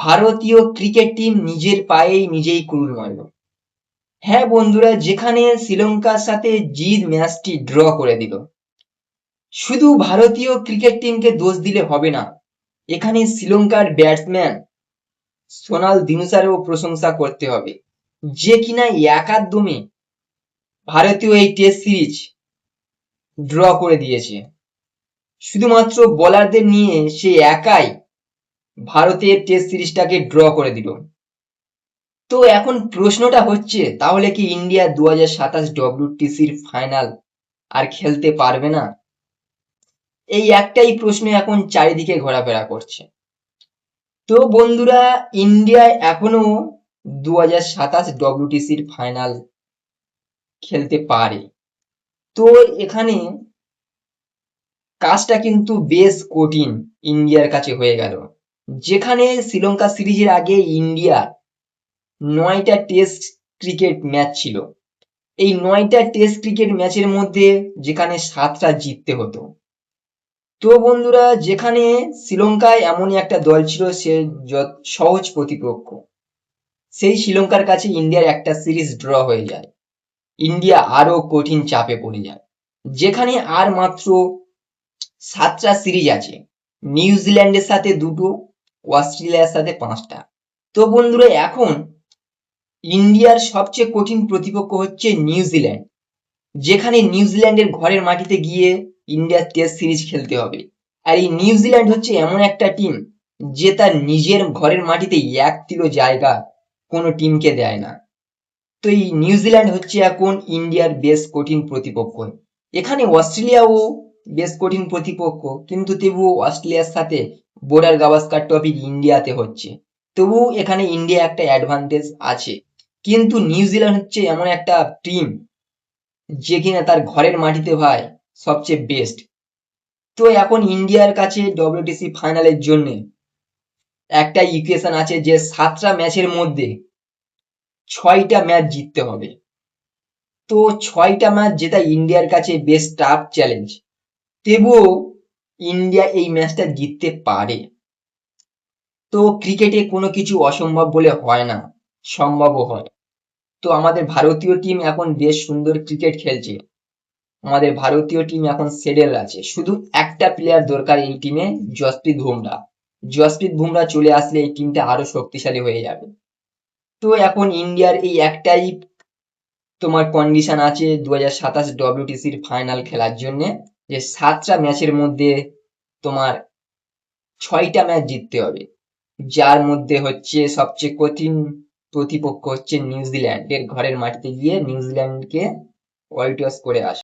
ভারতীয় cricket team নিজের পায়েই নিজেই কুড়ুল মারল। হ্যাঁ বন্ধুরা, যেখানে শ্রীলঙ্কার সাথে জিত ম্যাচটি ড্র করে দিল। শুধু ভারতীয় ক্রিকেট টিমকে দোষ দিলে হবে না, এখানে শ্রীলঙ্কার ব্যাটসম্যান সোনাল দিনুসারেও প্রশংসা করতে হবে, যে কিনা একাদমে ভারতীয় এই টেস্ট সিরিজ ড্র করে দিয়েছে। শুধুমাত্র বোলারদের নিয়ে সে একাই ভারতের টেস্ট সিরিজটাকে ড্র করে দিল। তো এখন প্রশ্নটা হচ্ছে, তাহলে কি ইন্ডিয়া 2027 WTCর ফাইনাল আর খেলতে পারবে না? এই একটাই প্রশ্ন এখন চারিদিকে ঘোরাফেরা করছে। তো বন্ধুরা, ইন্ডিয়া এখনো 2027 WTCর ফাইনাল খেলতে পারে। তো এখানে কাজটা কিন্তু বেশ কঠিন ইন্ডিয়ার কাছে হয়ে গেল। যেখানে শ্রীলঙ্কা সিরিজের আগে ইন্ডিয়া 9টা টেস্ট ক্রিকেট ম্যাচ ছিল। এই 9টা টেস্ট ক্রিকেট ম্যাচের মধ্যে যেখানে 7টা জিততে হতো। তো বন্ধুরা, যেখানে শ্রীলঙ্কায় এমনই একটা দল ছিল, সে সহজ প্রতিপক্ষ। সেই শ্রীলঙ্কার কাছে ইন্ডিয়ার একটা সিরিজ ড্র হয়ে যায়। ইন্ডিয়া আরো কঠিন চাপে পড়ে যায়। যেখানে আর মাত্র 7টা সিরিজ আছে, নিউজিল্যান্ডের সাথে 2টো, অস্ট্রেলিয়ার সাথে 5টা। তো বন্ধুরা, এখন ইন্ডিয়ার সবচেয়ে কঠিন প্রতিপক্ষ হচ্ছে নিউজিল্যান্ড। যেখানে নিউজিল্যান্ডের ঘরের মাটিতে গিয়ে ইন্ডিয়ার টেস্ট সিরিজ খেলতে হবে। আর এই নিউজিল্যান্ড হচ্ছে এমন একটা টিম যে তার নিজের ঘরের মাটিতে 1 জায়গা কোনো টিমকে দেয় না। তো এই নিউজিল্যান্ড হচ্ছে এখন ইন্ডিয়ার বেশ কঠিন প্রতিপক্ষ। এখানে অস্ট্রেলিয়াও বেশ কঠিন প্রতিপক্ষ, কিন্তু তবুও অস্ট্রেলিয়ার সাথে বর্ডার গাভাস্কার ট্রফি ইন্ডিয়াতে হচ্ছে, তবুও এখানে ইন্ডিয়া একটা অ্যাডভান্টেজ আছে। কিন্তু নিউজিল্যান্ড হচ্ছে এমন একটা টিম যে কিনা তার ঘরের মাটিতে ভাই সবচেয়ে বেস্ট। তো এখন ইন্ডিয়ার কাছে ডব্লিউটিসি ফাইনালের জন্য একটা ইকুয়েশন আছে, যে 7টা ম্যাচের মধ্যে 6টা ম্যাচ জিততে হবে। তো 6টা ম্যাচ জেতা ইন্ডিয়ার কাছে বেশ টাফ চ্যালেঞ্জ, তবুও ইন্ডিয়া এই ম্যাচটা জিততে পারে। তো ক্রিকেটে কোনো কিছু অসম্ভব বলে হয় না, সম্ভবও হয়। তো আমাদের ভারতীয় টিম এখন বেশ সুন্দর ক্রিকেট খেলছে। আমাদের ভারতীয় টিম এখন সেটেল আছে, শুধু একটা প্লেয়ার দরকার এই টিমে, জসপ্রীত বুমরা। জসপ্রীত বুমরা চলে আসলে এই টিমটা আরো শক্তিশালী হয়ে যাবে। তো এখন ইন্ডিয়ার এই একটাই তোমার কন্ডিশন আছে 2027 WTCর ফাইনাল খেলার জন্য, যে 7টা ম্যাচের মধ্যে তোমার 6টা ম্যাচ জিততে হবে। যার মধ্যে হচ্ছে সবচেয়ে কঠিন প্রতিপক্ষ হচ্ছে নিউজিল্যান্ড, এর ঘরের মাটিতে গিয়ে নিউজিল্যান্ডকে ওয়াইট ওয়াশ করে আসা।